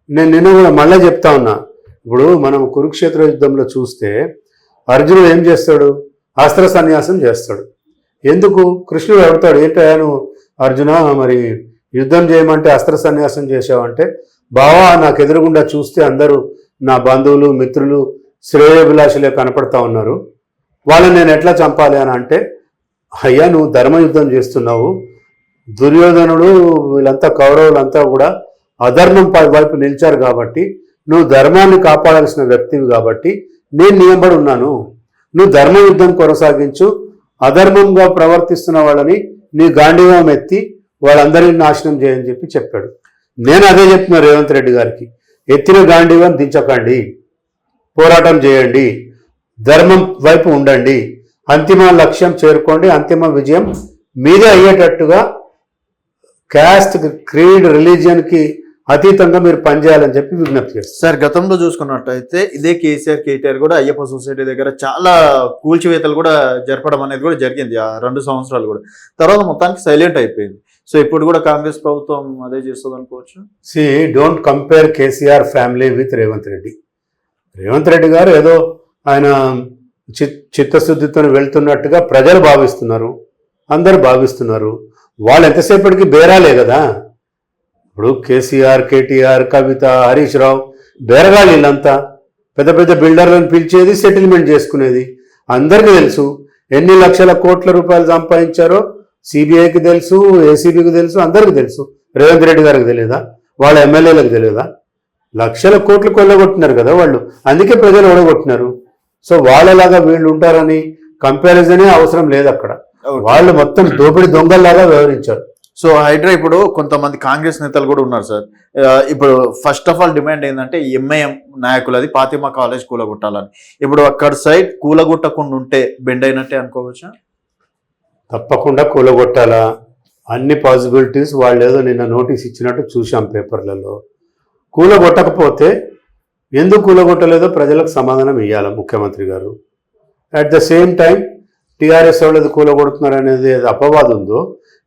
నేను నిన్న కూడా మళ్ళీ చెప్తా ఉన్నా. ఇప్పుడు మనం కురుక్షేత్ర యుద్ధంలో చూస్తే అర్జునుడు ఏం చేస్తాడు? అస్త్ర సన్యాసం చేస్తాడు. ఎందుకు? కృష్ణుడు అడుగుతాడు, ఏంటో నువ్వు అర్జున మరి యుద్ధం చేయమంటే అస్త్ర సన్యాసం చేసావంటే, బావా నాకు ఎదురుగుండా చూస్తే అందరూ నా బంధువులు మిత్రులు శ్రేయోభిలాషులే కనపడతా ఉన్నారు, వాళ్ళని నేను ఎట్లా చంపాలి అని అంటే, అయ్యా నువ్వు ధర్మయుద్ధం చేస్తున్నావు, దుర్యోధనుడు వీళ్ళంతా కౌరవులంతా కూడా అధర్మం వైపు నిలిచారు కాబట్టి నువ్వు ధర్మాన్ని కాపాడాల్సిన వ్యక్తివి కాబట్టి నేను నియంబడి ఉన్నాను, నువ్వు ధర్మయుద్ధం కొనసాగించు, అధర్మంగా ప్రవర్తిస్తున్న వాళ్ళని నీ గాంధీవం ఎత్తి వాళ్ళందరినీ నాశనం చేయని చెప్పి చెప్పాడు. నేను అదే చెప్తున్నా రేవంత్ రెడ్డి గారికి, ఎత్తిన గాంధీవం దించకండి, పోరాటం చేయండి, ధర్మం వైపు ఉండండి, అంతిమ లక్ష్యం చేరుకోండి, అంతిమ విజయం మీదే అయ్యేటట్టుగా క్యాస్ట్ క్రీడ్ రిలీజియన్కి అతీతంగా మీరు పనిచేయాలని చెప్పి విజ్ఞప్తి చేస్తారు. సార్ గతంలో చూసుకున్నట్టయితే ఇదే కేటీఆర్ కూడా అయ్యప్ప సొసైటీ దగ్గర చాలా కూల్చివేతలు కూడా జరపడం అనేది కూడా జరిగింది ఆ 2 సంవత్సరాలు కూడా. తర్వాత మొత్తానికి సైలెంట్ అయిపోయింది. సో ఇప్పుడు కూడా కాంగ్రెస్ ప్రభుత్వం అదే చేస్తుంది అనుకోవచ్చు. Don't compare KCR family with Revanth Reddy. Revanth Reddy గారు ఏదో ఆయన చిత్తశుద్ధితో వెళ్తున్నట్టుగా ప్రజలు భావిస్తున్నారు, అందరు భావిస్తున్నారు. వాళ్ళు ఎంతసేపటికి బేరాలే కదా. ఇప్పుడు కేసీఆర్, కేటీఆర్, కవిత, హరీష్ రావు బేరగాళ్ళు, వీళ్ళంతా పెద్ద పెద్ద బిల్డర్లను పిలిచేది, సెటిల్మెంట్ చేసుకునేది. అందరికీ తెలుసు ఎన్ని లక్షల కోట్ల రూపాయలు సంపాదించారో. సిబిఐకి తెలుసు, ఏసీబీకి తెలుసు, అందరికీ తెలుసు. రేవంత్ రెడ్డి గారికి తెలియదా? వాళ్ళ ఎమ్మెల్యేలకు తెలియదా? లక్షల కోట్లు కొల్లగొట్టినారు కదా వాళ్ళు, అందుకే ప్రజలు ఓడగొట్టినారు. సో వాళ్ళలాగా వీళ్ళు ఉంటారని కంపారిజనే అవసరం లేదు అక్కడ. వాళ్ళు మొత్తం దోపిడి దొంగల్లాగా వ్యవహరించారు. సో హైడ్రా ఇప్పుడు కొంతమంది కాంగ్రెస్ నేతలు కూడా ఉన్నారు సార్. ఇప్పుడు ఫస్ట్ ఆఫ్ ఆల్ డిమాండ్ ఏంటంటే ఎంఐఎం నాయకులది ఫాతిమా కాలేజ్ కూలగొట్టాలని. ఇప్పుడు అక్కడ సైడ్ కూలగొట్టకుండా ఉంటే బెండ్ అయినట్టే అనుకోవచ్చా? తప్పకుండా కూలగొట్టాలా, అన్ని పాసిబిలిటీస్ వాళ్ళు ఏదో నిన్న నోటీస్ ఇచ్చినట్టు చూసాం పేపర్లలో. కూలగొట్టకపోతే ఎందుకు కూలగొట్టలేదో ప్రజలకు సమాధానం ఇవ్వాలి ముఖ్యమంత్రి గారు. At the same time TRS వాళ్ళది కూలగొడుతున్నారు అనేది అపవాదం ఉందో,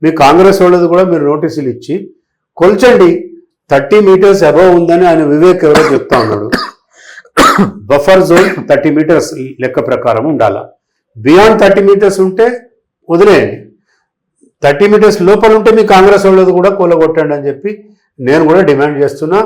మీ కాంగ్రెస్ వాళ్ళది కూడా మీరు నోటీసులు ఇచ్చి కొల్చండి. 30 మీటర్స్ అబవ్ ఉందని ఆయన వివేక్ ఎవరో చెప్తా ఉన్నాడు. బఫర్ జోన్ 30 మీటర్స్ లెక్క ప్రకారం ఉండాలా. బియాండ్ 30 మీటర్స్ ఉంటే వదిలేయండి. 30 మీటర్స్ లోపల ఉంటే మీ కాంగ్రెస్ వాళ్ళది కూడా కూలగొట్టండి అని చెప్పి నేను కూడా డిమాండ్ చేస్తున్నా.